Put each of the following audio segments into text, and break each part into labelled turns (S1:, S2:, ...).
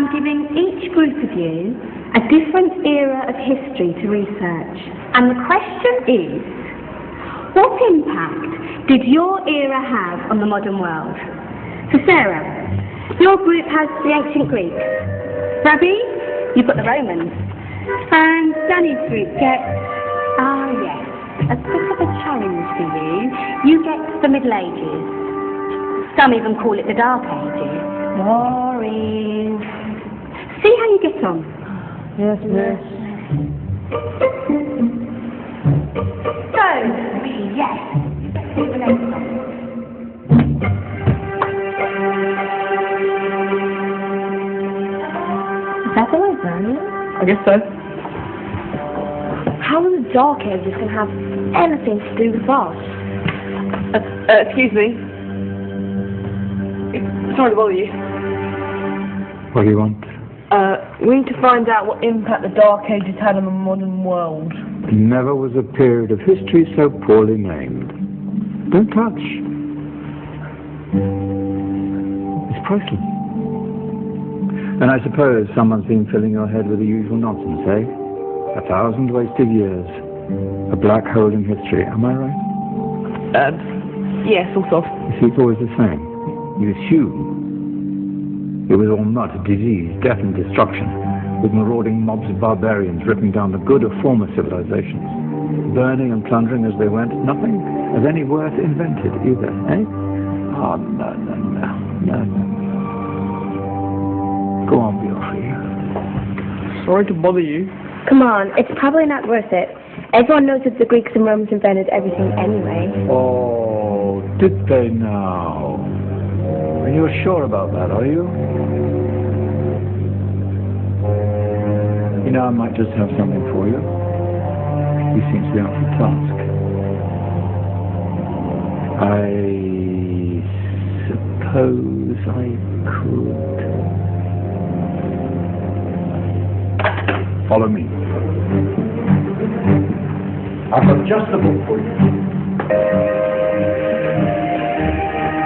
S1: I'm giving each group of you a different era of history to research. And the question is, what impact did your era have on the modern world? So Sarah, your group has the ancient Greeks. Rabi, you've got the Romans. And Danny's group gets, yes, a bit of a challenge for you. You get the Middle Ages. Some even call it the Dark Ages. Boring. See how you get on.
S2: Yes, miss.
S1: So, yes, see the next one.
S2: Is that the librarian?
S3: I guess so.
S2: How are the Dark Ages going to have anything to do with us?
S3: Excuse me. Sorry to bother you.
S4: What do you want?
S3: We need to find out what impact the Dark Ages had on the modern world.
S4: Never was a period of history so poorly named. Don't touch. It's priceless. And I suppose someone's been filling your head with the usual nonsense, eh? 1,000 wasted years. A black hole in history, am I right?
S3: Yeah, sort of.
S4: You see, it's always the same. You assume it was all mud, disease, death and destruction, with marauding mobs of barbarians ripping down the good of former civilizations, burning and plundering as they went, nothing of any worth invented either, eh? Oh, no. Go on, be off here.
S3: Sorry to bother you.
S2: Come on, it's probably not worth it. Everyone knows that the Greeks and Romans invented everything anyway.
S4: Oh, did they now? And you're sure about that, are you? You know, I might just have something for you. You seem to be up for the task. I suppose I could. Follow me. I've got just the book for you.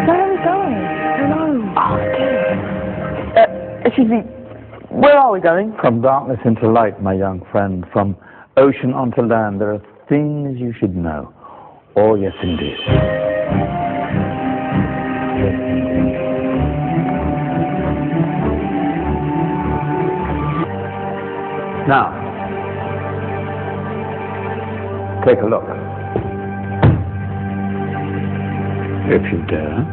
S2: Where are we going? Hello.
S3: Oh, dear. Excuse me. Where are we going?
S4: From darkness into light, my young friend. From ocean onto land. There are things you should know. Oh, yes, indeed. Now, take a look. If you dare.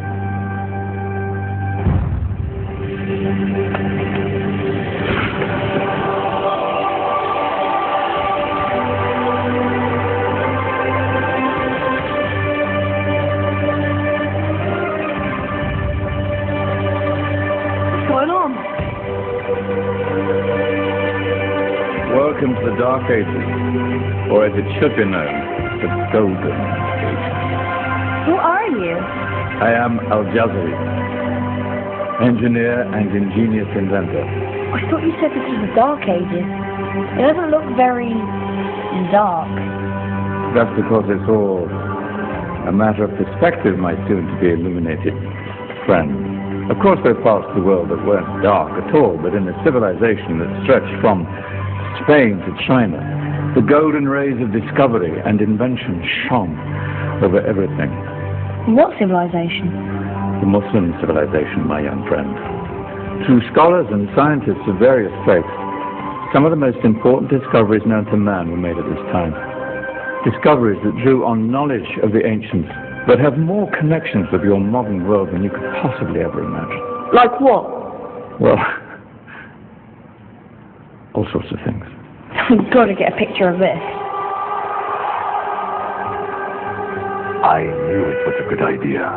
S3: What's going on?
S4: Welcome to the Dark Ages, or as it should be known, the Golden Age.
S2: Who are you?
S4: I am Al-Jazari, engineer and ingenious inventor.
S2: I thought you said this was the Dark Ages. It doesn't look very dark.
S4: That's because it's all a matter of perspective, my soon-to-be illuminated friend. Of course, there are parts of the world that weren't dark at all, but in a civilization that stretched from Spain to China, the golden rays of discovery and invention shone over everything.
S2: What civilization?
S4: The Muslim civilization, my young friend. Through scholars and scientists of various faiths, some of the most important discoveries known to man were made at this time. Discoveries that drew on knowledge of the ancients, but have more connections with your modern world than you could possibly ever imagine.
S3: Like what?
S4: Well, all sorts of things.
S2: We've got to get a picture of this.
S4: I knew it was a good idea.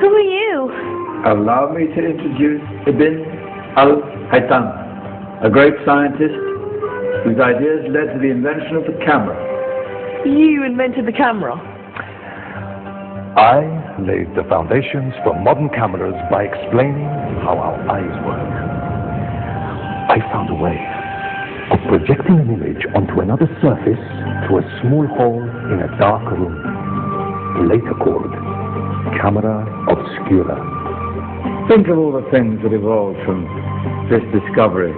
S2: Who are you?
S4: Allow me to introduce Ibn al-Haytham, a great scientist whose ideas led to the invention of the camera.
S3: You invented the camera?
S5: I laid the foundations for modern cameras by explaining how our eyes work. I found a way of projecting an image onto another surface through a small hole in a dark room, later called camera obscura.
S4: Think of all the things that evolved from this discovery.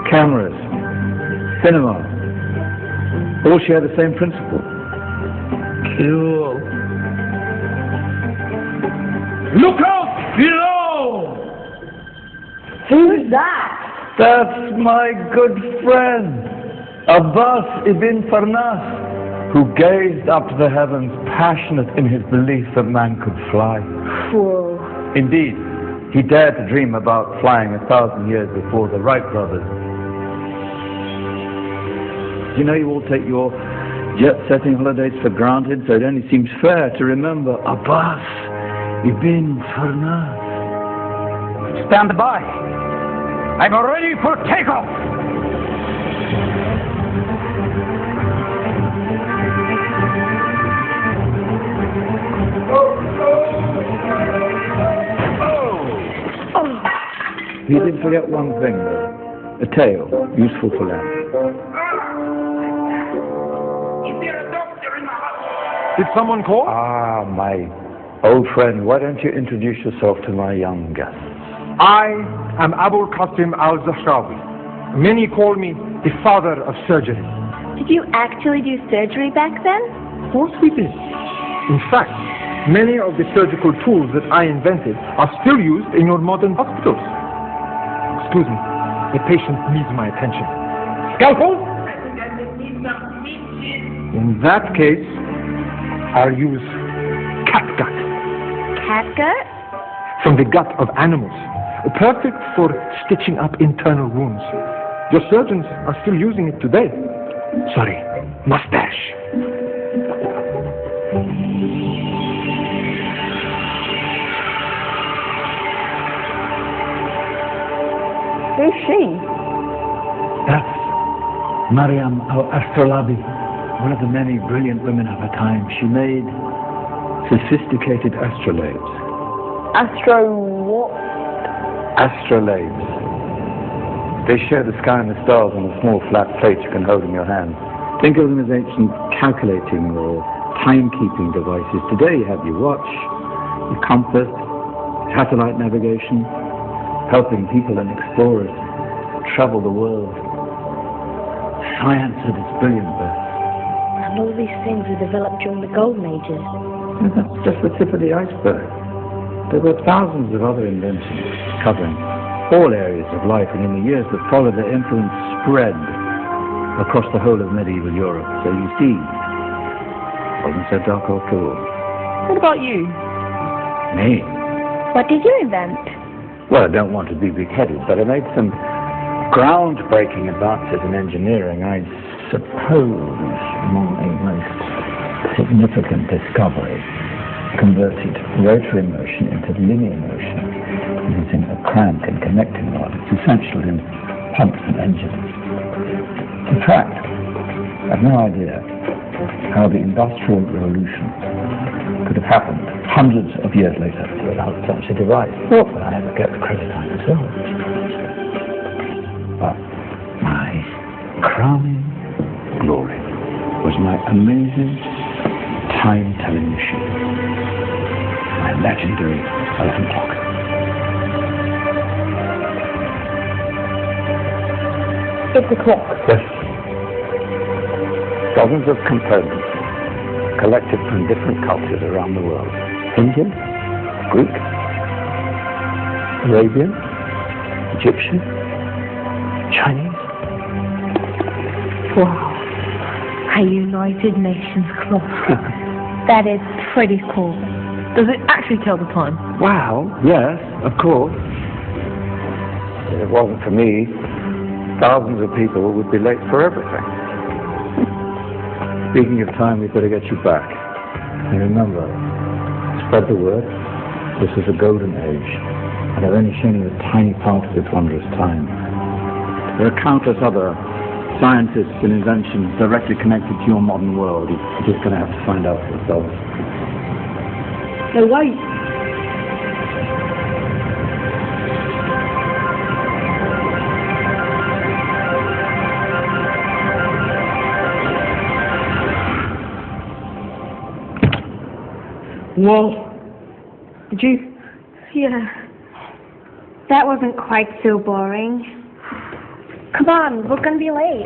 S4: Cameras, cinema, all share the same principle. Cool. Look out below!
S3: Who's that?
S4: That's my good friend, Abbas ibn Farnas, who gazed up to the heavens, passionate in his belief that man could fly.
S3: Whoa.
S4: Indeed, he dared to dream about flying 1,000 years before the Wright brothers. You know, you all take your jet-setting holidays for granted, so it only seems fair to remember Abbas ibn Farnas.
S5: Stand by. I'm ready for takeoff.
S4: He did forget one thing, though. A tail, useful for landing.
S5: Did someone call?
S4: Ah, my old friend, why don't you introduce yourself to my young guests?
S5: I am Abul Qasim al-Zahrawi. Many call me the father of surgery.
S2: Did you actually do surgery back then?
S5: Of course we did. In fact, many of the surgical tools that I invented are still used in your modern hospitals. Excuse me, the patient needs my attention. Scalpel? In that case, I'll use catgut.
S2: Catgut?
S5: From the gut of animals. Perfect for stitching up internal wounds. Your surgeons are still using it today. Sorry, mustache.
S3: Who's she?
S4: That's Maryam al-Astrolabi, one of the many brilliant women of her time. She made sophisticated astrolabes.
S3: Astro what?
S4: Astrolabes. They share the sky and the stars on a small flat plate you can hold in your hand. Think of them as ancient calculating or timekeeping devices. Today you have your watch, your compass, satellite navigation, helping people and explorers travel the world. Science at its brilliant best.
S2: And all these things were developed during the Golden Ages.
S4: And that's just the tip of the iceberg. There were thousands of other inventions covering all areas of life, and in the years that followed, their influence spread across the whole of medieval Europe. So you see, it wasn't so dark after all.
S3: What about you?
S4: Me?
S2: What did you invent?
S4: Well, I don't want to be big-headed, but I made some groundbreaking advances in engineering. I suppose my most significant discovery converted rotary motion into linear motion using a crank and connecting rod. It's essential in pumps and engines. In fact, I have no idea how the Industrial Revolution could have happened hundreds of years later without such a device. Nor will I ever get the credit I deserve. But my crowning glory was my amazing time-telling machine. My legendary elephant clock.
S3: It's a clock.
S4: Yes. Dozens of components collected from different cultures around the world. Indian, Greek, Arabian, Egyptian, Chinese.
S2: Wow. A United Nations clock. That is pretty cool.
S3: Does it actually tell the time?
S4: Wow, yes, of course. If it wasn't for me, thousands of people would be late for everything. Speaking of time, we've got to get you back. And remember, spread the word. This is a golden age, and I've only shown you a tiny part of this wondrous time. There are countless other scientists and inventions directly connected to your modern world. You're just going to have to find out for yourself.
S3: No, wait. Whoa. Did you?
S2: Yeah.
S1: That wasn't quite so boring.
S2: Come on, we're going to be late.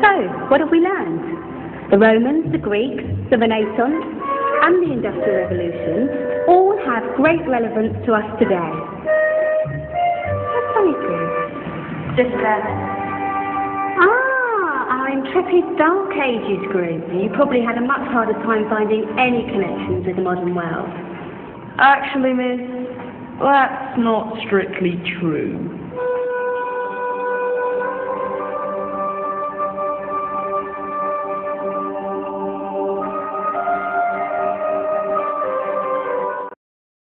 S1: So, what have we learned? The Romans, the Greeks, the Renaissance, and the Industrial Revolution all have great relevance to us today. What's funny, please?
S2: Just that.
S1: Our intrepid Dark Ages group. You probably had a much harder time finding any connections with the modern world.
S3: Actually, miss, that's not strictly true.